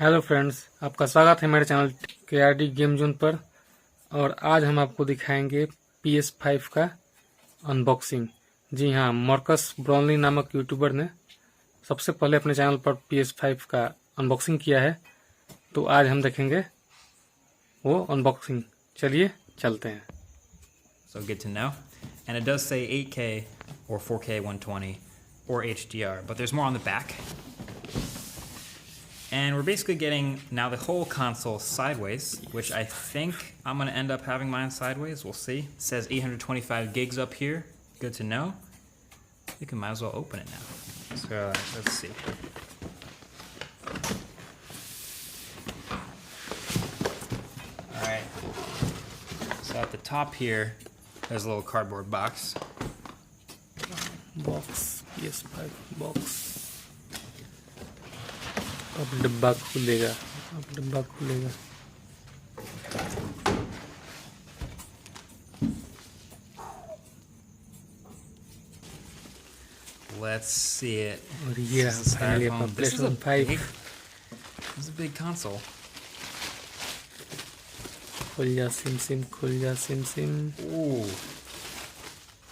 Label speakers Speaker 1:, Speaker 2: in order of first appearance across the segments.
Speaker 1: Hello friends, आपका स्वागत है मेरे चैनल के गेम जोन पर। और आज हम आपको दिखाएंगे PS5 का अनबॉक्सिंग। जी हाँ, मार्कस ब्राउनली नामक यूट्यूबर ने सबसे पहले अपने चैनल पर PS5 का अनबॉक्सिंग किया है, तो आज हम देखेंगे वो अनबॉक्सिंग। चलिए चलते हैं।
Speaker 2: So good to know. And it does say 8K or 4K 120 or HDR, but there's more on the back. And we're basically getting now the whole console sideways, which I think I'm going to end up having mine sideways. We'll see. It says 825 gigs up here. Good to know. I think I might as well open it now. So let's see. Alright. So at the top here, there's a little cardboard box.
Speaker 1: PS5 box. अब डब्बा खुलेगा।
Speaker 2: Let's see it.
Speaker 1: और ये finally अपना PlayStation 5
Speaker 2: This is a big console.
Speaker 1: खुल जा SIM.
Speaker 2: Ooh,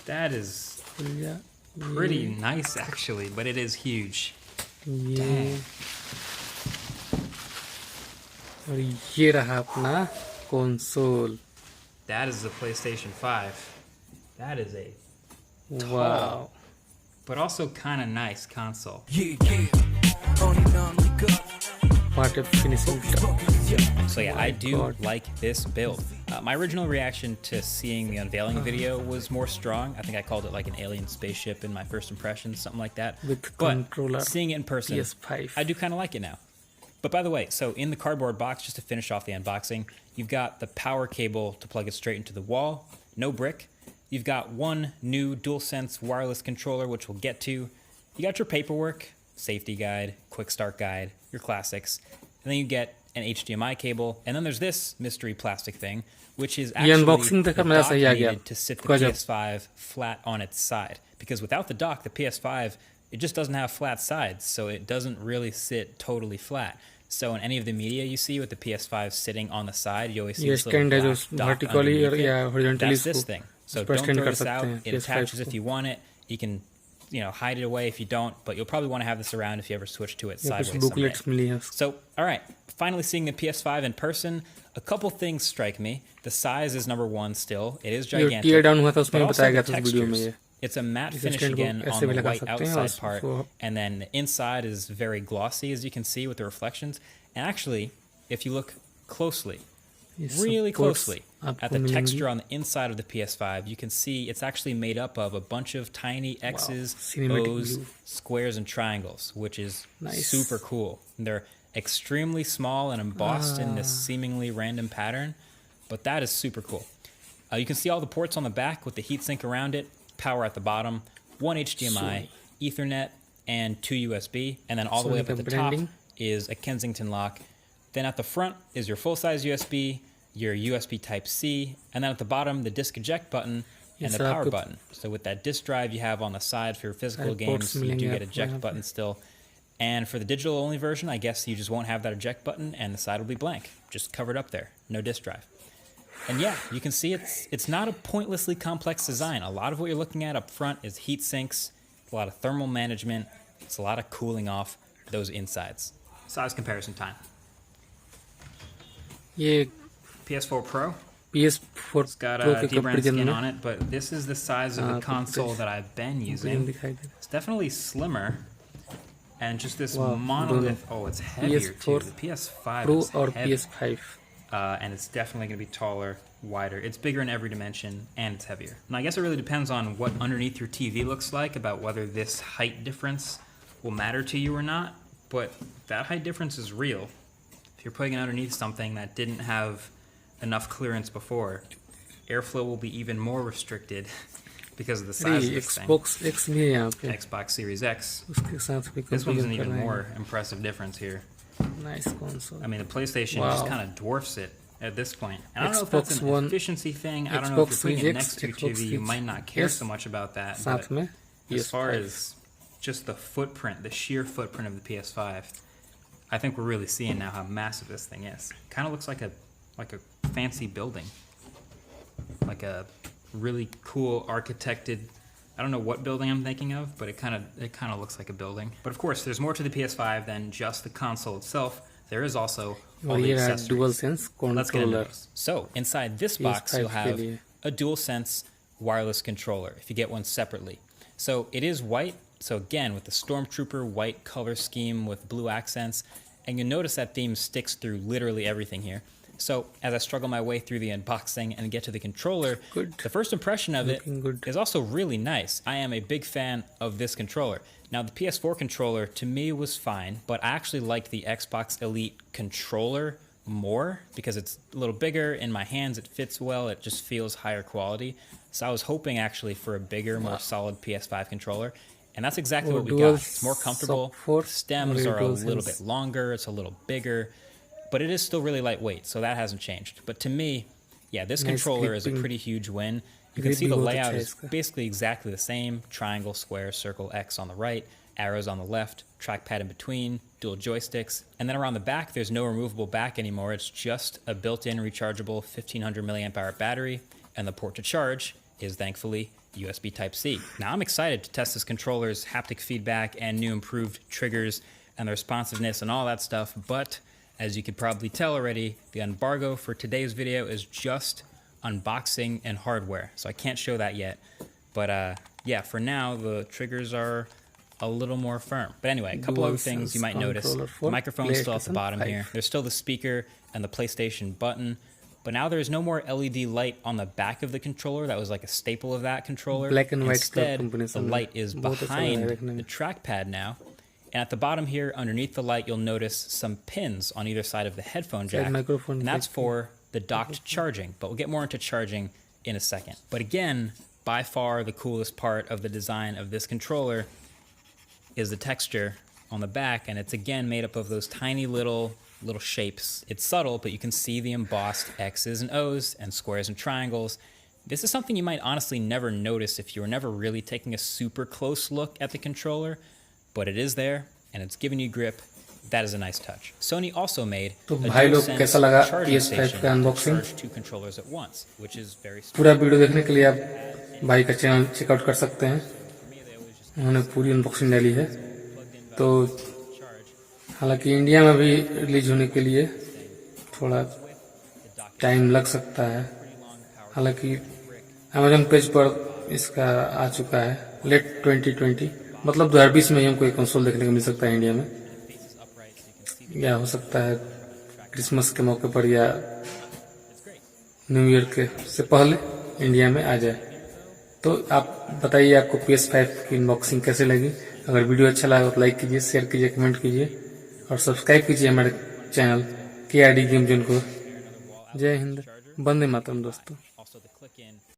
Speaker 2: that is
Speaker 1: खुल जा।
Speaker 2: pretty nice actually, but it is huge.
Speaker 1: ये और ये रहा अपना console.
Speaker 2: That is the PlayStation 5. That is a
Speaker 1: wow,
Speaker 2: but also kind of nice console.
Speaker 1: what a finishing touch.
Speaker 2: So yeah, I do like this build. My original reaction to seeing the unveiling video was more strong. I think I called it like an alien spaceship in my first impressions, something like that.
Speaker 1: With
Speaker 2: but
Speaker 1: controller,
Speaker 2: seeing it in person,
Speaker 1: PS5.
Speaker 2: I do kind of like it now. But by the way, so in the cardboard box, just to finish off the unboxing, you've got the power cable to plug it straight into the wall, no brick. You've got one new DualSense wireless controller, which we'll get to. You got your paperwork, safety guide, quick start guide, your classics. And then you get an HDMI cable. And then there's this mystery plastic thing, which is actually the dock needed to sit the PS5 flat on its side. Because without the dock, the PS5, it just doesn't have flat sides, so it doesn't really sit totally flat. So in any of the media you see with the PS5 sitting on the side, you always see this little black dot underneath it. That's this thing. So don't throw this out. It attaches if you want it. You can, hide it away if you don't, but you'll probably want to have this around if you ever switch to it sideways someday. So, all right, finally seeing the PS5 in person, a couple things strike me. The size is number one still. It is gigantic. But also the textures. It's a matte finish again on the white outside part, and then the inside is very glossy, as you can see with the reflections. And actually, if you look closely, really closely, at the texture on the inside of the PS5, you can see it's actually made up of a bunch of tiny X's, O's, squares, and triangles, which is super cool. They're extremely small and embossed in this seemingly random pattern, but that is super cool. You can see all the ports on the back with the heatsink around it, power at the bottom, one HDMI, Ethernet, and 2 USB, and then all the way up at the top is a Kensington lock. Then at the front is your full-size USB, your USB Type-C, and then at the bottom, the disc eject button and the power button. So with that disk drive you have on the side for your physical games, you do get eject button still. And for the digital-only version, I guess you just won't have that eject button, and the side will be blank, just covered up there, no disk drive. And yeah, you can see it's not a pointlessly complex design. A lot of what you're looking at up front is heat sinks, a lot of thermal management, it's a lot of cooling off those insides. Size comparison time.
Speaker 1: Yeah.
Speaker 2: PS4 Pro.
Speaker 1: PS4
Speaker 2: it's got a D-brand skin on it, but this is the size of the console that I've been using. It's definitely slimmer. And just this monolith. Oh, it's heavier too. The PS5
Speaker 1: Pro
Speaker 2: is
Speaker 1: or
Speaker 2: heavy.
Speaker 1: PS5.
Speaker 2: And it's definitely going to be taller, wider. It's bigger in every dimension, and it's heavier. And I guess it really depends on what underneath your TV looks like, about whether this height difference will matter to you or not. But that height difference is real. If you're putting it underneath something that didn't have enough clearance before, airflow will be even more restricted because of the size of this thing. Xbox Series X. This one's an even more impressive difference here.
Speaker 1: Nice console.
Speaker 2: I mean, the PlayStation just kind of dwarfs it at this point. And I don't know if that's an efficiency thing. I don't know if you're putting it next to your TV, you might not care so much about that. But as far as just the footprint, the sheer footprint of the PS5, I think we're really seeing now how massive this thing is. Kind of looks like a fancy building, like a really cool architected. I don't know what building I'm thinking of, but it kind of looks like a building. But of course, there's more to the PS5 than just the console itself. There is also all the accessories.
Speaker 1: DualSense controller.
Speaker 2: Let's get into those. So inside this box, you'll have a DualSense wireless controller if you get one separately. So it is white. So again, with the Stormtrooper white color scheme with blue accents, and you'll notice that theme sticks through literally everything here. So as I struggle my way through the unboxing and get to the controller, the first impression of it is also really nice. I am a big fan of this controller. Now the PS4 controller to me was fine, but I actually liked the Xbox Elite controller more because it's a little bigger in my hands, it fits well, it just feels higher quality. So I was hoping actually for a bigger, more solid PS5 controller. And that's exactly what we got. It's more comfortable. Stems are a little bit longer. It's a little bigger. But it is still really lightweight, so that hasn't changed. But to me, yeah, this controller is a pretty huge win. You can see the layout is basically exactly the same. Triangle, square, circle, X on the right, arrows on the left, trackpad in between, dual joysticks. And then around the back, there's no removable back anymore. It's just a built-in rechargeable 1500 milliamp hour battery. And the port to charge is thankfully USB Type-C. Now I'm excited to test this controller's haptic feedback and new improved triggers and the responsiveness and all that stuff, but as you could probably tell already, the embargo for today's video is just unboxing and hardware, so I can't show that yet. But yeah, for now, the triggers are a little more firm. But anyway, a couple other things you might notice. The microphone's still at the bottom here. There's still the speaker and the PlayStation button. But now there's no more LED light on the back of the controller. That was like a staple of that controller.
Speaker 1: Black and white.
Speaker 2: Instead, the light is behind the trackpad now. And at the bottom here, underneath the light, you'll notice some pins on either side of the headphone jack. And that's for the docked charging. But we'll get more into charging in a second. But again, by far the coolest part of the design of this controller is the texture on the back. And it's again made up of those tiny little shapes. It's subtle, but you can see the embossed X's and O's and squares and triangles. This is something you might honestly never notice if you were never really taking a super close look at the controller, but it is there and it's giving you grip. That is a nice touch. Sony also made a DualSense charging station to charge two controllers at once, which is very smart.
Speaker 1: पूरा video देखने के लिए आप भाई का channel checkout कर सकते हैं। उन्होंने पूरी अनबॉक्सिंग डाली है। तो हालांकि इंडिया में भी रिलीज होने के लिए थोड़ा टाइम लग सकता है। हालांकि अमेज़न पेज पर इसका आ चुका है लेट 2020, मतलब 2020 में ही हमको एक कंसोल देखने को मिल सकता है इंडिया में, या हो सकता है क्रिसमस के मौके पर या न्यू ईयर के से पहले इंडिया में आ जाए। तो आप बताइए आपको PS5 की अनबॉक्सिंग कैसे लगी। अगर वीडियो अच्छा लगा तो लाइक कीजिए, शेयर कीजिए, कमेंट कीजिए और सब्सक्राइब कीजिए हमारे चैनल KRD गेम जोन को। जय हिंद, वंदे मातरम दोस्तों।